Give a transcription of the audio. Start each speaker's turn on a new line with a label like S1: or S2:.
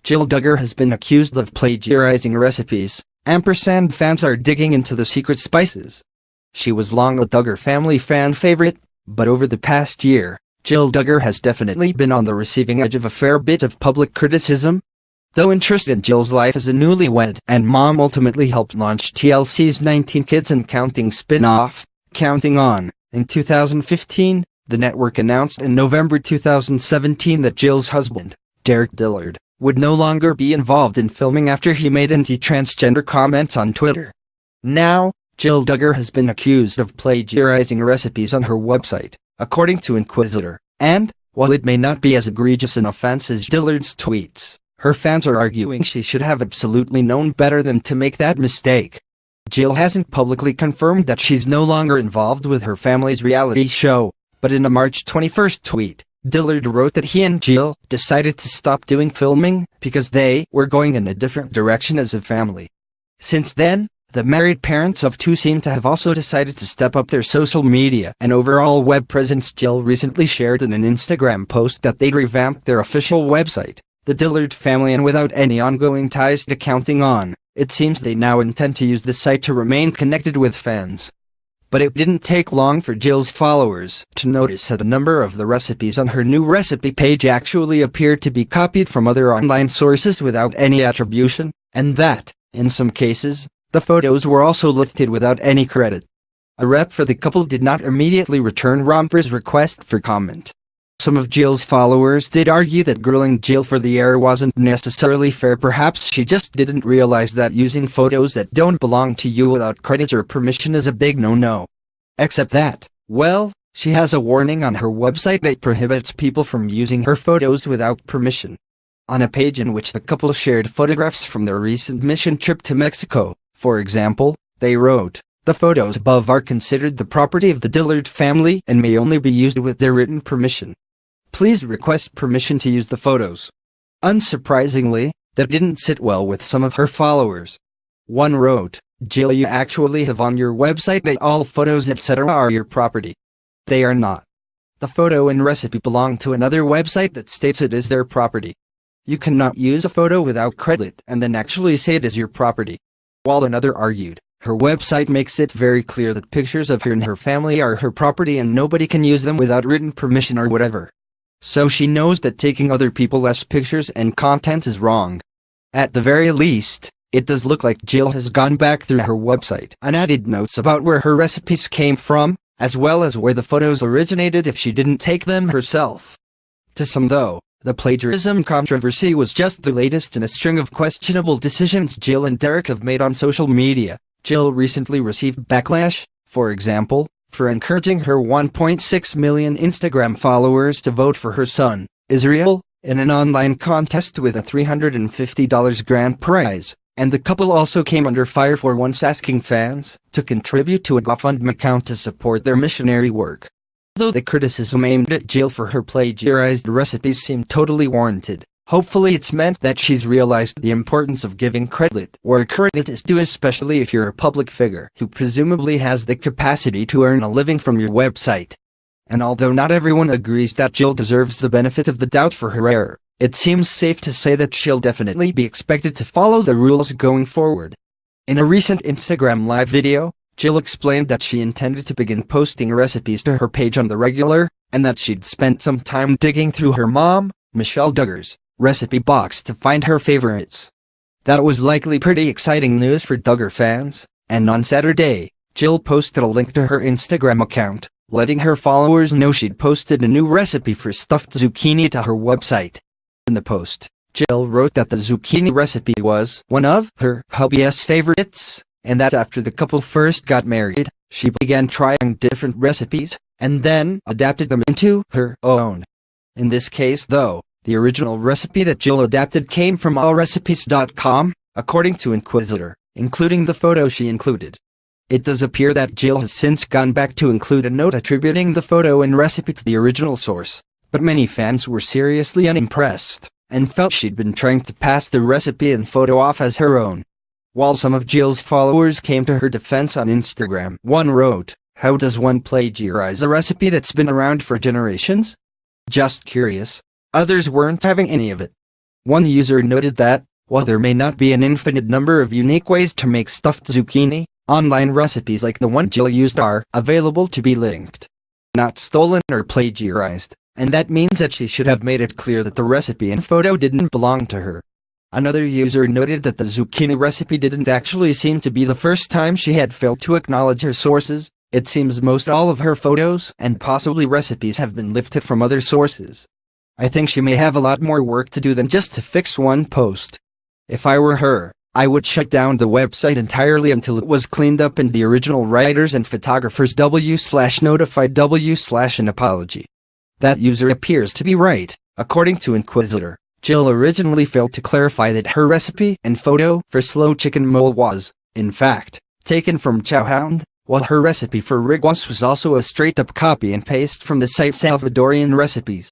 S1: Jill Duggar has been accused of plagiarizing recipes. Fans are digging into the secret spices. She was long a Duggar family fan favorite, but over the past year, Jill Duggar has definitely been on the receiving edge of a fair bit of public criticism. Though interest in Jill's life as a newlywed and mom ultimately helped launch TLC's 19 Kids and Counting spin-off, Counting On, in 2015, the network announced in November 2017 that Jill's husband, Derek Dillard, would no longer be involved in filming after he made anti-transgender comments on Twitter. Now, Jill Duggar has been accused of plagiarizing recipes on her website, according to Inquisitor, and, while it may not be as egregious an offense as Dillard's tweets, her fans are arguing she should have absolutely known better than to make that mistake. Jill hasn't publicly confirmed that she's no longer involved with her family's reality show, but in a March 21 tweet, Dillard wrote that he and Jill decided to stop doing filming because they were going in a different direction as a family. Since then, the married parents of two seem to have also decided to step up their social media and overall web presence. Jill recently shared in an Instagram post that they'd revamped their official website, the Dillard family, and without any ongoing ties to Counting On, it seems they now intend to use the site to remain connected with fans. But it didn't take long for Jill's followers to notice that a number of the recipes on her new recipe page actually appeared to be copied from other online sources without any attribution, and that, in some cases, the photos were also lifted without any credit. A rep for the couple did not immediately return Romper's request for comment. Some of Jill's followers did argue that grilling Jill for the air wasn't necessarily fair. Perhaps she just didn't realize that using photos that don't belong to you without credit or permission is a big no-no. Except that, well, she has a warning on her website that prohibits people from using her photos without permission. On a page in which the couple shared photographs from their recent mission trip to Mexico, for example, they wrote, "The photos above are considered the property of the Dillard family and may only be used with their written permission. Please request permission to use the photos." Unsurprisingly, that didn't sit well with some of her followers. One wrote, "Jill, you actually have on your website that all photos etc. are your property. They are not. The photo and recipe belong to another website that states it is their property. You cannot use a photo without credit and then actually say it is your property." While another argued, her website makes it very clear that pictures of her and her family are her property and nobody can use them without written permission or whatever. So she knows that taking other people's pictures and content is wrong. At the very least, it does look like Jill has gone back through her website and added notes about where her recipes came from, as well as where the photos originated if she didn't take them herself. To some though, the plagiarism controversy was just the latest in a string of questionable decisions Jill and Derek have made on social media. Jill recently received backlash, for example, for encouraging her 1.6 million Instagram followers to vote for her son, Israel, in an online contest with a $350 grand prize, and the couple also came under fire for once asking fans to contribute to a GoFundMe account to support their missionary work. Though the criticism aimed at Jill for her plagiarized recipes seemed totally warranted, hopefully it's meant that she's realized the importance of giving credit where credit is due, especially if you're a public figure who presumably has the capacity to earn a living from your website. And although not everyone agrees that Jill deserves the benefit of the doubt for her error, it seems safe to say that she'll definitely be expected to follow the rules going forward. In a recent Instagram live video, Jill explained that she intended to begin posting recipes to her page on the regular, and that she'd spent some time digging through her mom, Michelle Duggar's, recipe box to find her favorites. That was likely pretty exciting news for Duggar fans, and on Saturday, Jill posted a link to her Instagram account, letting her followers know she'd posted a new recipe for stuffed zucchini to her website. In the post, Jill wrote that the zucchini recipe was one of her hubby's favorites, and that after the couple first got married, she began trying different recipes, and then adapted them into her own. In this case though, the original recipe that Jill adapted came from allrecipes.com, according to Inquisitor, including the photo she included. It does appear that Jill has since gone back to include a note attributing the photo and recipe to the original source, but many fans were seriously unimpressed, and felt she'd been trying to pass the recipe and photo off as her own. While some of Jill's followers came to her defense on Instagram, one wrote, "How does one plagiarize a recipe that's been around for generations? Just curious." Others weren't having any of it. One user noted that, while there may not be an infinite number of unique ways to make stuffed zucchini, online recipes like the one Jill used are available to be linked, not stolen or plagiarized, and that means that she should have made it clear that the recipe and photo didn't belong to her. Another user noted that the zucchini recipe didn't actually seem to be the first time she had failed to acknowledge her sources. It seems most all of her photos and possibly recipes have been lifted from other sources. I think she may have a lot more work to do than just to fix one post. If I were her, I would shut down the website entirely until it was cleaned up and the original writers and photographers /notified /an apology. That user appears to be right. According to Inquisitor, Jill originally failed to clarify that her recipe and photo for slow chicken mole was, in fact, taken from Chowhound, while her recipe for rigwas was also a straight-up copy and paste from the site Salvadorian Recipes.